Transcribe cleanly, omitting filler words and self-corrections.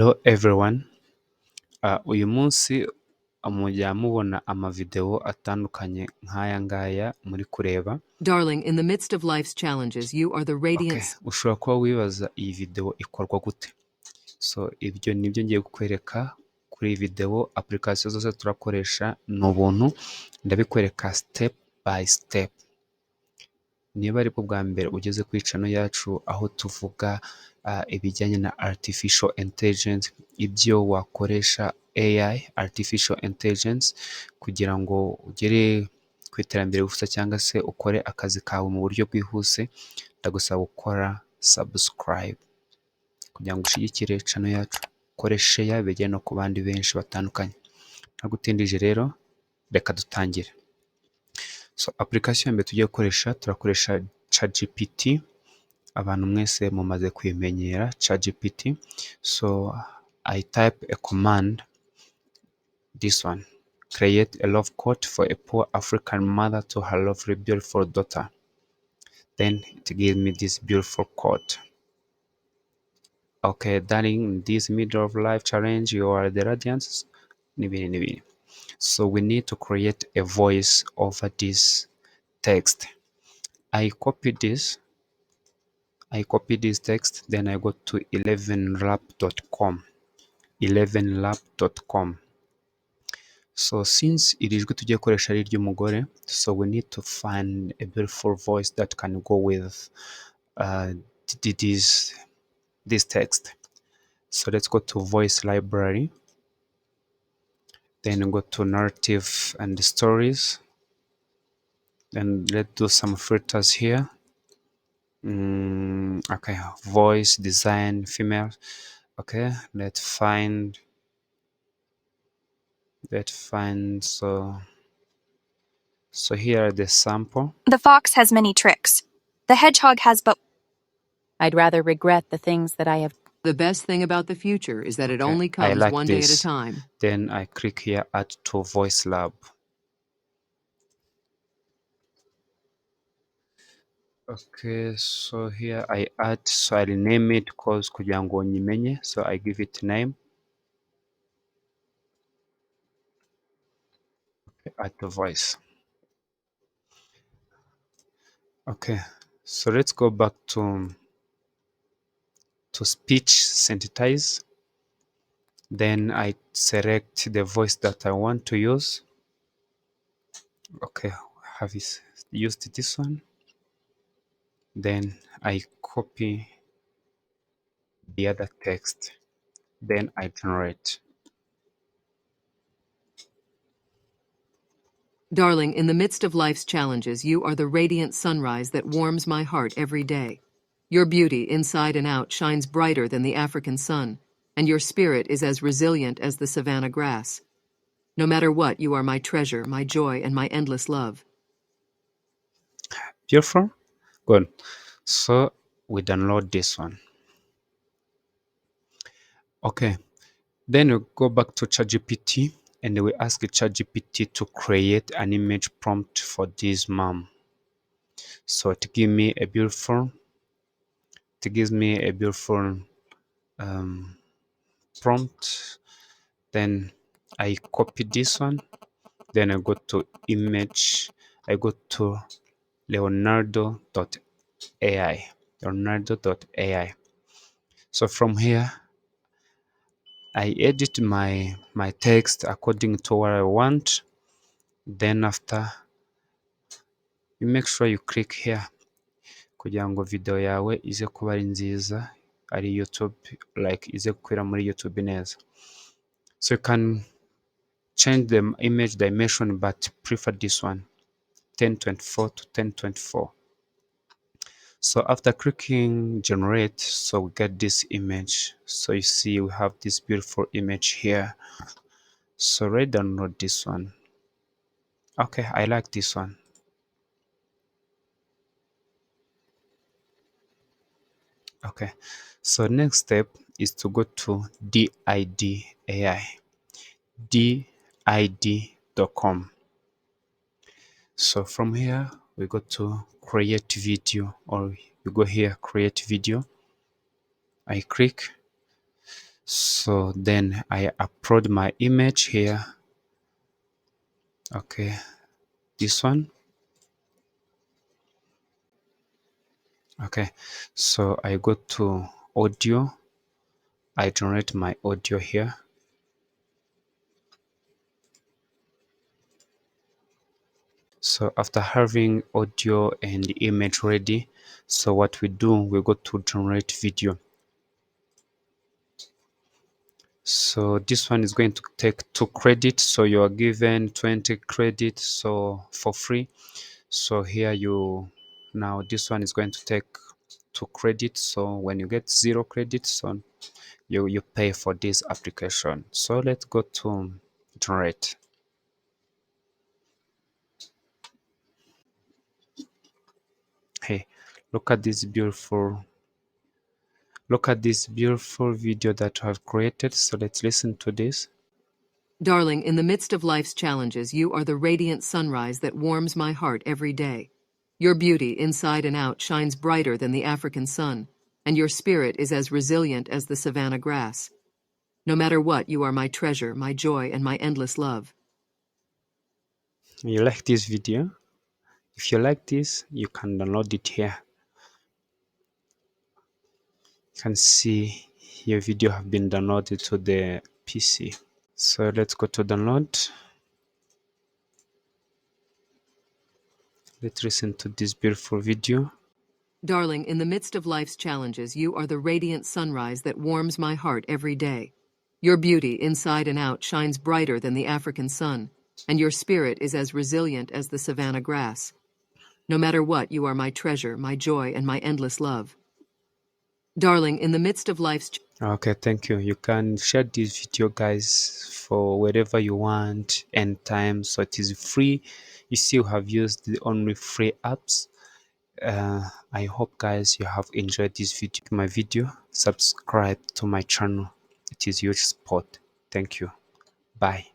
Hello everyone. Uyu munsi mujya mubona amavideo atandukanye nk'aya ngaya muri kureba. Darling, in the midst of life's challenges, you are the radiance. Ushobora kuba wibaza iyi video ikorwa gute. So ibyo nibyo ngiye kukwereka kuri iyi video. Application zose turakoresha ni ubuntu, ndabikwereka step by step. Niba ari bwo bwa mbere ugeze kuri channel yacu aho tuvuga ibijyanye na artificial intelligence, ibyo wakoresha AI, artificial intelligence, kugira ngo ugere ku iterambere wifuza cyangwa se ukore akazi kawe mu buryo bwihuse, ndagusaba gukora subscribe kugira ngo ushyigikire channel yacu, ukore share bigere no ku bandi benshi batandukanye. Ntagutindije rero, reka dutangire. So application mbere tugiye gukoresha, turakoresha ChatGPT. Abantu mwese mumaze kwimenyera ChatGPT. So I type a command, this one: create a love quote for a poor African mother to her lovely beautiful daughter. Then it gives me this beautiful quote. Okay, darling, in this middle of life challenge, you are the radiance. So we need to create a voice over this text. I copy this text, then I go to 11rap.com. 11rap.com. So since iri jwi tugiye gukoresha ari iry'umugore, so we need to find a beautiful voice that can go with this text. So let's go to voice library, then go to narrative and stories, then let's do some filters here. Okay, voice design female. Okay, let's find so here are the sample. The fox has many tricks. The hedgehog has but... I'd rather regret the things that I have. The best thing about the future is that it only I comes like one day at a this. time. Then I click here, add to voice lab. Okay, so here I add, so I rename it because kugira ngo nyimenye, so I give it name. Okay, add the voice. Okay, so let's go back to speech synthesize. Then I select the voice that I want to use. Okay, have used this one. Then I copy the other text. Then I generate. Darling, in the midst of life's challenges, you are the radiant sunrise that warms my heart every day. Your beauty, inside and out, shines brighter than the African sun, and your spirit is as resilient as the savanna grass. No matter what, you are my treasure, my joy, and my endless love. Beautiful. Good. So we download this one. Okay. Then we go back to ChatGPT and we ask ChatGPT to create an image prompt for this mom. So it gives me a beautiful prompt. Then I copy this one. Then I go to image. I go to leonardo.ai. Leonardo.ai. So from here, I edit my text according to what I want. Then after, you make sure you click here kugira ngo video yawe ize kuba ari nziza, ari YouTube, like ize gukwira muri YouTube neza. So you can change the image dimension, but prefer this one, 1024 to 1024. So after clicking generate, so we get this image. So you see we have this beautiful image here. So let's download this one. Okay, I like this one. Okay, so next step is to go to DID AI, DID.com. So from here we go to create video, or you go here create video. I click, So then I upload my image here. Okay, this one. Okay, so I go to audio. I generate my audio here. So after having audio and image ready, so what we do, we go to generate video. So this one is going to take 2 credits, so you are given 20 credits, so for free. So here you, now this one is going to take 2 credits, so when you get 0 credits, so you pay for this application. So let's go to generate. Hey, look at this beautiful video that I have created. So let's listen to this. Darling, in the midst of life's challenges, you are the radiant sunrise that warms my heart every day. Your beauty, inside and out, shines brighter than the African sun, and your spirit is as resilient as the savanna grass. No matter what, you are my treasure, my joy, and my endless love. You like this video? If you like this, you can download it here. You can see your video have been downloaded to the PC. So let's go to download. Let's listen to this beautiful video. Darling, in the midst of life's challenges, you are the radiant sunrise that warms my heart every day. Your beauty, inside and out, shines brighter than the African sun, and your spirit is as resilient as the savanna grass. No matter what, you are my treasure, my joy, and my endless love. Darling, in the midst of life's Okay, thank you. You can share this video, guys, for wherever you want, anytime. So it is free. You still have used the only free apps. I hope, guys, you have enjoyed this video. My video, subscribe to my channel. It is huge support. Thank you. Bye.